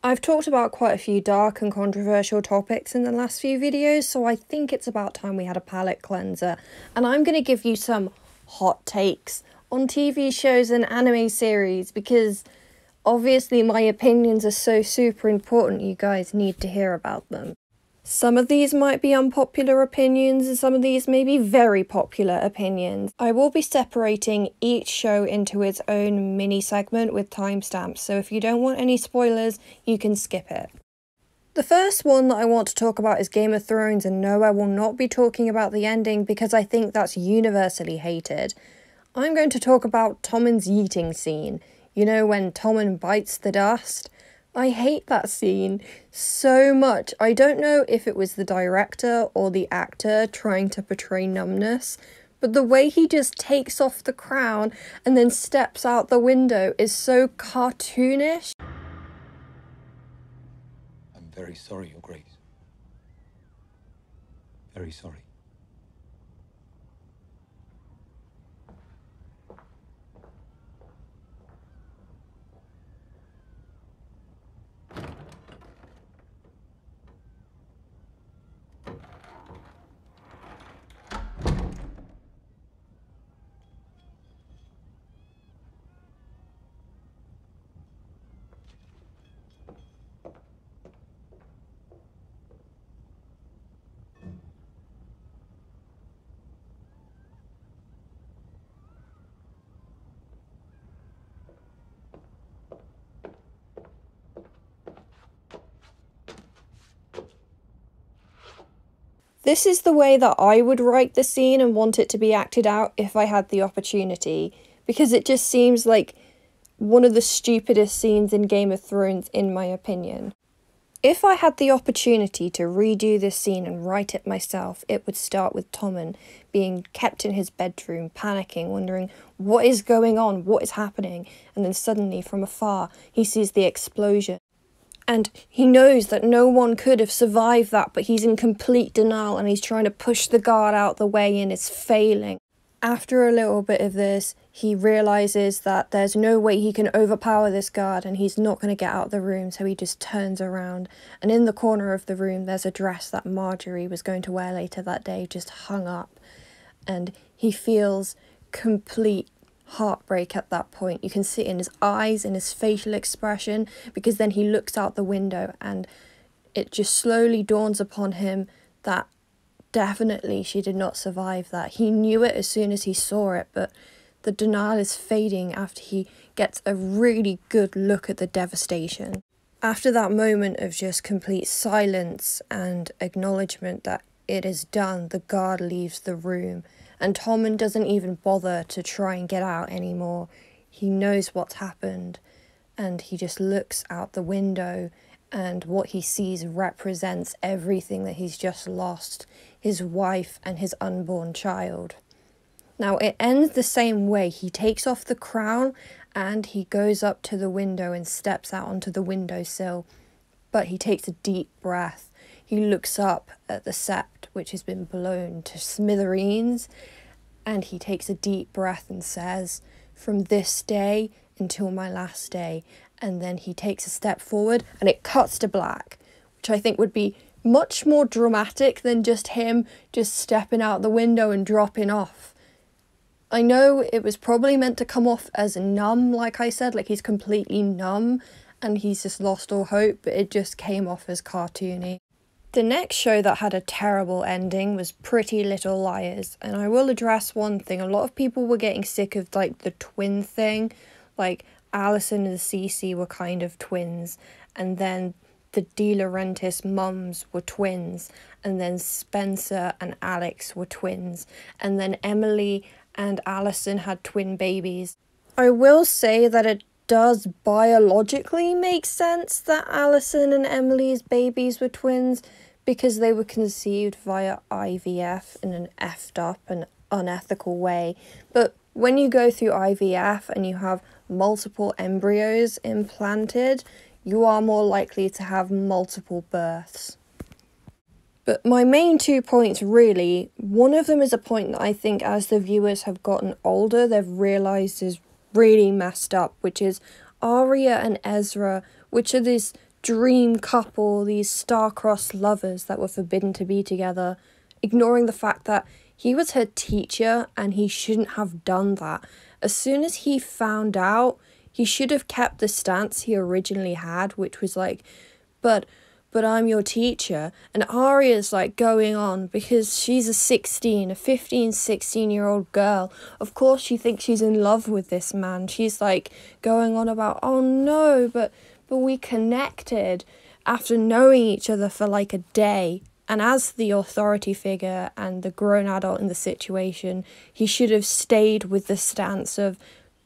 I've talked about quite a few dark and controversial topics in the last few videos, so I think it's about time we had a palate cleanser. And I'm going to give you some hot takes on TV shows and anime series, because obviously my opinions are so super important, you guys need to hear about them. Some of these might be unpopular opinions, and some of these may be very popular opinions. I will be separating each show into its own mini segment with timestamps, so if you don't want any spoilers, you can skip it. The first one that I want to talk about is Game of Thrones, and no, I will not be talking about the ending because I think that's universally hated. I'm going to talk about Tommen's yeeting scene. You know, when Tommen bites the dust? I hate that scene so much. I don't know if it was the director or the actor trying to portray numbness, but the way he just takes off the crown and then steps out the window is so cartoonish. I'm very sorry, Your Grace. Very sorry. This is the way that I would write the scene and want it to be acted out if I had the opportunity, because it just seems like one of the stupidest scenes in Game of Thrones, in my opinion. If I had the opportunity to redo this scene and write it myself, it would start with Tommen being kept in his bedroom, panicking, wondering what is going on, what is happening, and then suddenly from afar he sees the explosion. And he knows that no one could have survived that, but he's in complete denial and he's trying to push the guard out the way and it's failing. After a little bit of this, he realises that there's no way he can overpower this guard and he's not going to get out of the room, so he just turns around. And in the corner of the room, there's a dress that Marjorie was going to wear later that day, just hung up. And he feels complete heartbreak at that point. You can see it in his eyes, in his facial expression, because then he looks out the window and it just slowly dawns upon him that definitely she did not survive that. He knew it as soon as he saw it, but the denial is fading after he gets a really good look at the devastation. After that moment of just complete silence and acknowledgement that it is done, the guard leaves the room. And Tommen doesn't even bother to try and get out anymore. He knows what's happened, and he just looks out the window, and what he sees represents everything that he's just lost, his wife and his unborn child. Now, it ends the same way. He takes off the crown, and he goes up to the window and steps out onto the windowsill, but he takes a deep breath. He looks up at the sept, which has been blown to smithereens, and he takes a deep breath and says, "From this day until my last day." And then he takes a step forward and it cuts to black, which I think would be much more dramatic than just him just stepping out the window and dropping off. I know it was probably meant to come off as numb, like I said, like he's completely numb and he's just lost all hope, but it just came off as cartoony. The next show that had a terrible ending was Pretty Little Liars, and I will address one thing. A lot of people were getting sick of like the twin thing, like Alison and Cece were kind of twins, and then the De Laurentiis mums were twins, and then Spencer and Alex were twins, and then Emily and Alison had twin babies. I will say that it does biologically make sense that Alison and Emily's babies were twins, because they were conceived via IVF in an effed up and unethical way. But when you go through IVF and you have multiple embryos implanted, you are more likely to have multiple births. But my main 2 points really, one of them is a point that I think as the viewers have gotten older, they've realised is really messed up, which is Arya and Ezra, which are these dream couple, these star-crossed lovers that were forbidden to be together, ignoring the fact that he was her teacher and he shouldn't have done that. As soon as he found out, he should have kept the stance he originally had, which was like, but I'm your teacher. And Arya's like going on because she's a 15, 16-year-old girl. Of course she thinks she's in love with this man. She's like going on about, oh no, but we connected after knowing each other for like a day. And as the authority figure and the grown adult in the situation, he should have stayed with the stance of,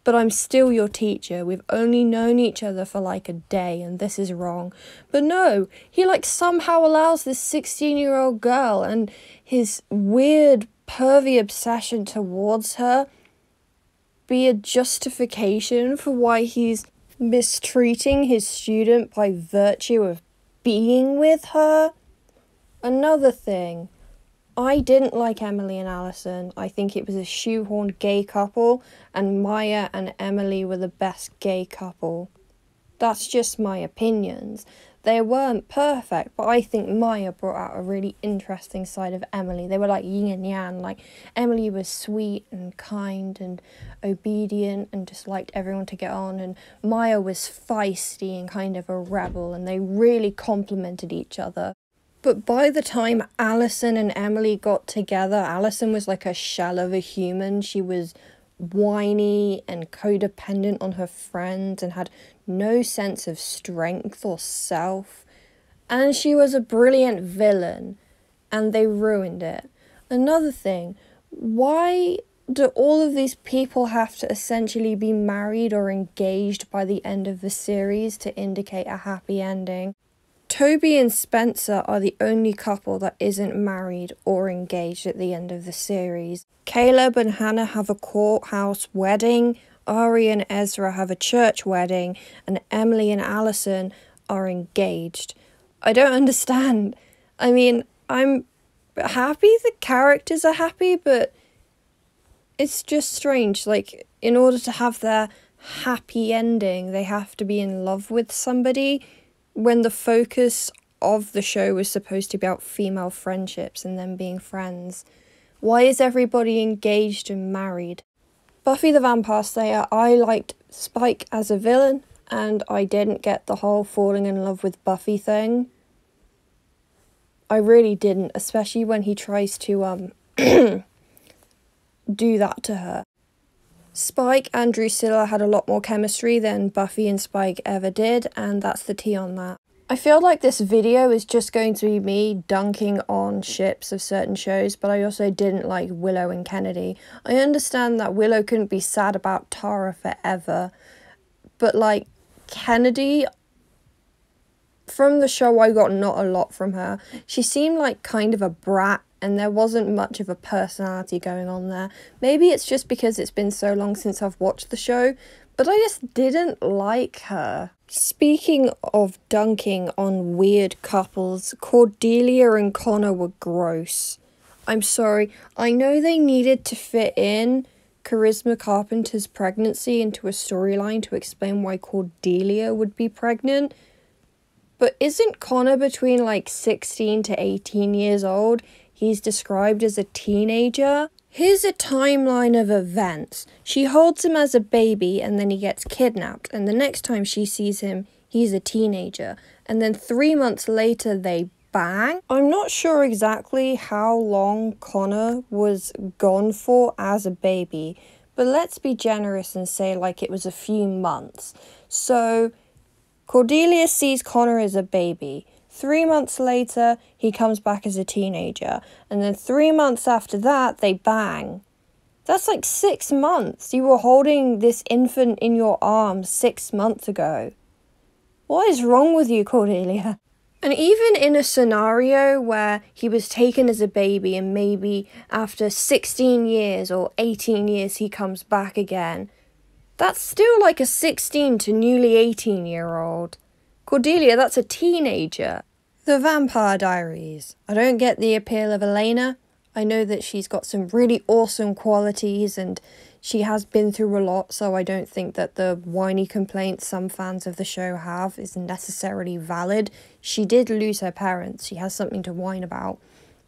but I'm still your teacher. We've only known each other for like a day and this is wrong. But no, he like somehow allows this 16-year-old girl and his weird pervy obsession towards her be a justification for why he's mistreating his student by virtue of being with her. Another thing, I didn't like Emily and Allison. I think it was a shoehorned gay couple, and Maya and Emily were the best gay couple. That's just my opinions. They weren't perfect, but I think Maya brought out a really interesting side of Emily. They were like yin and yang. Like, Emily was sweet and kind and obedient and just liked everyone to get on, and Maya was feisty and kind of a rebel, and they really complemented each other. But by the time Allison and Emily got together, Allison was like a shell of a human. She was whiny and codependent on her friends and had no sense of strength or self. And she was a brilliant villain, and they ruined it. Another thing, why do all of these people have to essentially be married or engaged by the end of the series to indicate a happy ending? Toby and Spencer are the only couple that isn't married or engaged at the end of the series. Caleb and Hannah have a courthouse wedding, Ari and Ezra have a church wedding, and Emily and Allison are engaged. I don't understand. I mean, I'm happy the characters are happy, but it's just strange. Like, in order to have their happy ending, they have to be in love with somebody, when the focus of the show was supposed to be about female friendships and them being friends. Why is everybody engaged and married? Buffy the Vampire Slayer, I liked Spike as a villain, and I didn't get the whole falling in love with Buffy thing. I really didn't, especially when he tries to do that to her. Spike and Drusilla had a lot more chemistry than Buffy and Spike ever did, and that's the tea on that. I feel like this video is just going to be me dunking on ships of certain shows, but I also didn't like Willow and Kennedy. I understand that Willow couldn't be sad about Tara forever, but like Kennedy, from the show I got not a lot from her. She seemed like kind of a brat, and there wasn't much of a personality going on there. Maybe it's just because it's been so long since I've watched the show, but I just didn't like her. Speaking of dunking on weird couples, Cordelia and Connor were gross. I'm sorry, I know they needed to fit in Charisma Carpenter's pregnancy into a storyline to explain why Cordelia would be pregnant, but isn't Connor between like 16 to 18 years old? He's described as a teenager. Here's a timeline of events. She holds him as a baby and then he gets kidnapped. And the next time she sees him, he's a teenager. And then 3 months later, they bang. I'm not sure exactly how long Connor was gone for as a baby, but let's be generous and say like it was a few months. So Cordelia sees Connor as a baby. 3 months later, he comes back as a teenager. And then 3 months after that, they bang. That's like 6 months. You were holding this infant in your arms 6 months ago. What is wrong with you, Cordelia? And even in a scenario where he was taken as a baby and maybe after 16 years or 18 years he comes back again, that's still like a 16 to newly 18-year-old. Cordelia, that's a teenager. The Vampire Diaries. I don't get the appeal of Elena. I know that she's got some really awesome qualities and she has been through a lot, so I don't think that the whiny complaints some fans of the show have is necessarily valid. She did lose her parents, she has something to whine about.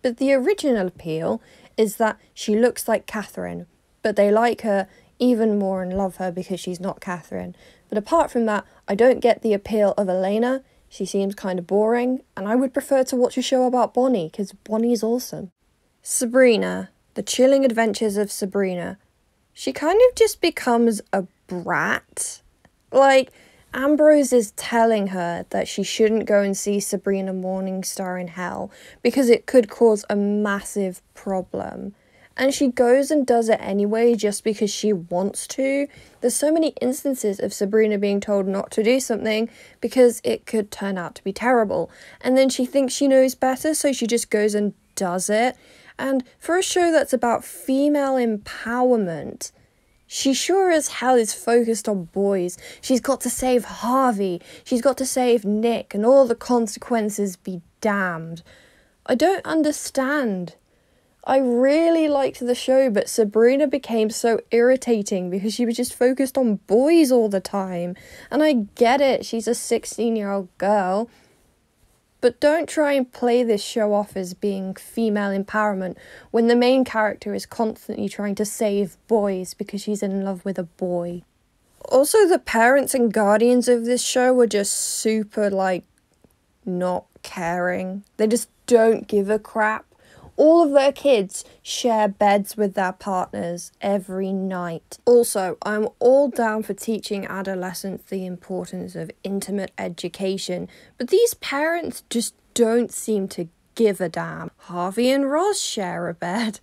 But the original appeal is that she looks like Catherine, but they like her even more and love her because she's not Catherine. But apart from that, I don't get the appeal of Elena. She seems kind of boring, and I would prefer to watch a show about Bonnie, because Bonnie's awesome. Sabrina, The Chilling Adventures of Sabrina. She kind of just becomes a brat. Like, Ambrose is telling her that she shouldn't go and see Sabrina Morningstar in hell because it could cause a massive problem. And she goes and does it anyway just because she wants to. There's so many instances of Sabrina being told not to do something because it could turn out to be terrible. And then she thinks she knows better, so she just goes and does it. And for a show that's about female empowerment, she sure as hell is focused on boys. She's got to save Harvey. She's got to save Nick, and all the consequences be damned. I don't understand. I really liked the show, but Sabrina became so irritating because she was just focused on boys all the time. And I get it, she's a 16-year-old girl. But don't try and play this show off as being female empowerment when the main character is constantly trying to save boys because she's in love with a boy. Also, the parents and guardians of this show were just super, not caring. They just don't give a crap. All of their kids share beds with their partners every night. Also, I'm all down for teaching adolescents the importance of intimate education, but these parents just don't seem to give a damn. Harvey and Roz share a bed.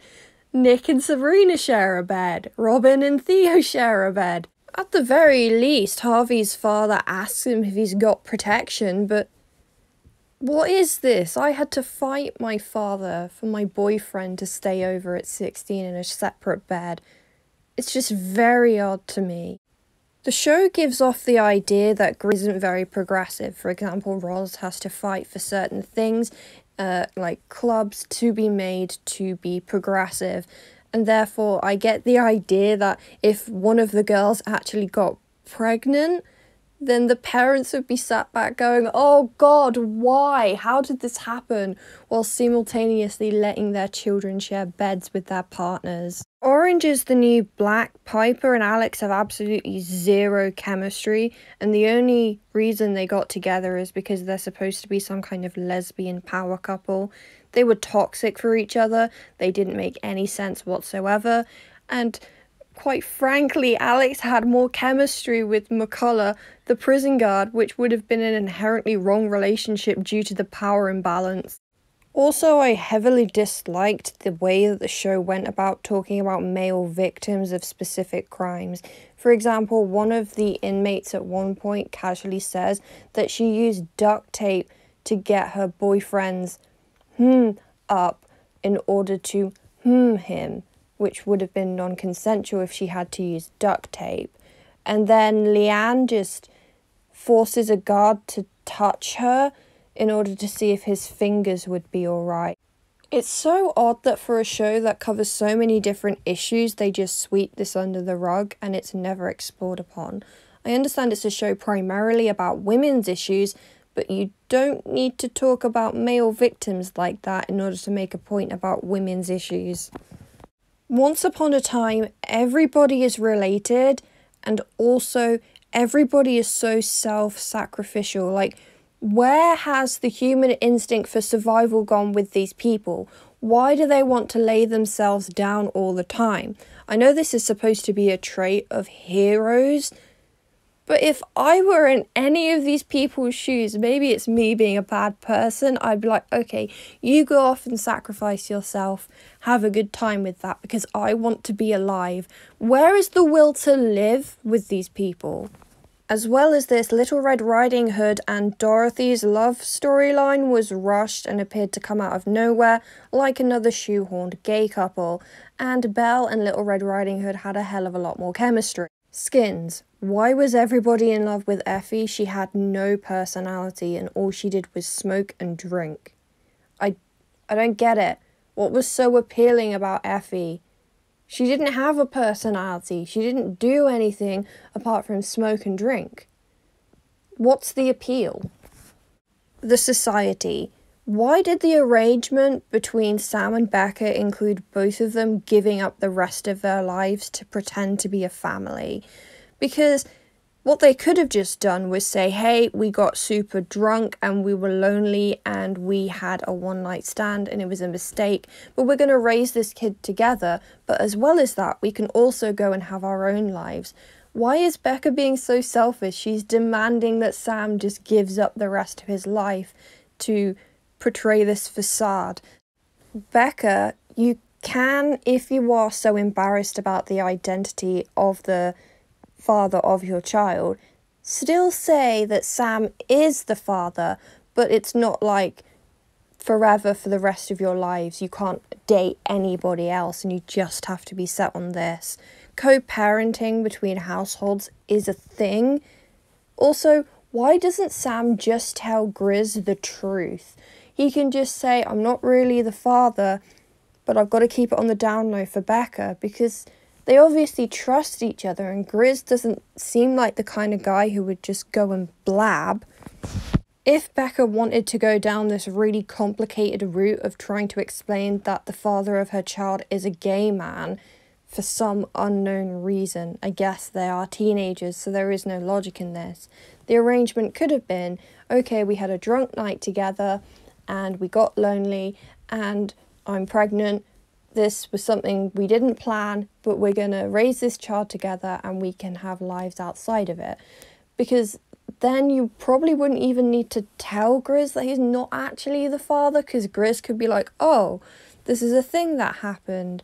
Nick and Sabrina share a bed. Robin and Theo share a bed. At the very least, Harvey's father asks him if he's got protection, but what is this? I had to fight my father for my boyfriend to stay over at 16 in a separate bed. It's just very odd to me. The show gives off the idea that Grizz isn't very progressive. For example, Roz has to fight for certain things, like clubs, to be made to be progressive. And therefore, I get the idea that if one of the girls actually got pregnant, then the parents would be sat back going, oh God, why? How did this happen? While simultaneously letting their children share beds with their partners. Orange is the New Black. Piper and Alex have absolutely zero chemistry, and the only reason they got together is because they're supposed to be some kind of lesbian power couple. They were toxic for each other, they didn't make any sense whatsoever, and quite frankly, Alex had more chemistry with McCullough, the prison guard, which would have been an inherently wrong relationship due to the power imbalance. Also, I heavily disliked the way that the show went about talking about male victims of specific crimes. For example, one of the inmates at one point casually says that she used duct tape to get her boyfriend's up in order to him, which would have been non-consensual if she had to use duct tape. And then Leanne just forces a guard to touch her in order to see if his fingers would be alright. It's so odd that for a show that covers so many different issues, they just sweep this under the rug and it's never explored upon. I understand it's a show primarily about women's issues, but you don't need to talk about male victims like that in order to make a point about women's issues. Once upon a time, everybody is related, and also everybody is so self-sacrificial. Like, where has the human instinct for survival gone with these people? Why do they want to lay themselves down all the time? I know this is supposed to be a trait of heroes, but if I were in any of these people's shoes, maybe it's me being a bad person, I'd be like, okay, you go off and sacrifice yourself, have a good time with that, because I want to be alive. Where is the will to live with these people? As well as this, Little Red Riding Hood and Dorothy's love storyline was rushed and appeared to come out of nowhere, like another shoehorned gay couple, and Belle and Little Red Riding Hood had a hell of a lot more chemistry. Skins. Why was everybody in love with Effie? She had no personality and all she did was smoke and drink. I don't get it. What was so appealing about Effie? She didn't have a personality. She didn't do anything apart from smoke and drink. What's the appeal? The society. Why did the arrangement between Sam and Becca include both of them giving up the rest of their lives to pretend to be a family? Because what they could have just done was say, hey, we got super drunk and we were lonely and we had a one-night stand and it was a mistake, but we're going to raise this kid together. But as well as that, we can also go and have our own lives. Why is Becca being so selfish? She's demanding that Sam just gives up the rest of his life to portray this facade. Becca, you can, if you are so embarrassed about the identity of the father of your child, still say that Sam is the father, but it's not like forever for the rest of your lives. You can't date anybody else and you just have to be set on this. Co-parenting between households is a thing. Also, why doesn't Sam just tell Grizz the truth? He can just say, I'm not really the father, but I've got to keep it on the down low for Becca, because they obviously trust each other, and Grizz doesn't seem like the kind of guy who would just go and blab. If Becca wanted to go down this really complicated route of trying to explain that the father of her child is a gay man for some unknown reason, I guess they are teenagers, so there is no logic in this. The arrangement could have been, okay, we had a drunk night together and we got lonely and I'm pregnant. This was something we didn't plan, but we're going to raise this child together and we can have lives outside of it. Because then you probably wouldn't even need to tell Grizz that he's not actually the father, because Grizz could be like, oh, this is a thing that happened.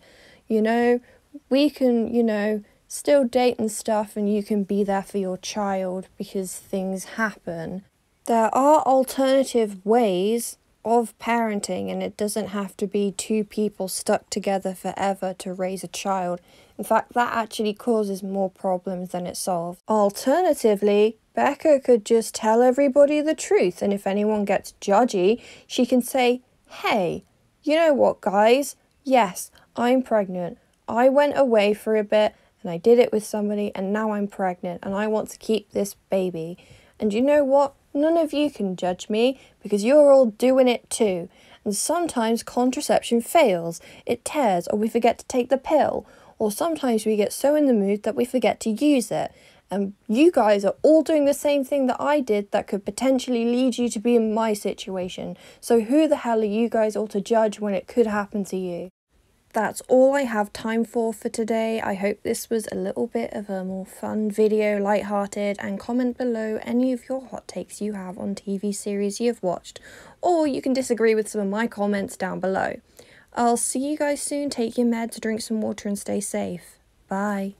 You know, we can, you know, still date and stuff and you can be there for your child because things happen. There are alternative ways of parenting, and it doesn't have to be two people stuck together forever to raise a child. In fact, that actually causes more problems than it solves. Alternatively, Becca could just tell everybody the truth, and if anyone gets judgy, she can say, hey, you know what, guys? Yes, I'm pregnant. I went away for a bit and I did it with somebody and now I'm pregnant and I want to keep this baby. And you know what? None of you can judge me because you're all doing it too. And sometimes contraception fails, it tears, or we forget to take the pill. Or sometimes we get so in the mood that we forget to use it. And you guys are all doing the same thing that I did that could potentially lead you to be in my situation. So who the hell are you guys all to judge when it could happen to you? That's all I have time for today. I hope this was a little bit of a more fun video, lighthearted, and comment below any of your hot takes you have on TV series you've watched, or you can disagree with some of my comments down below. I'll see you guys soon. Take your meds, drink some water, and stay safe. Bye.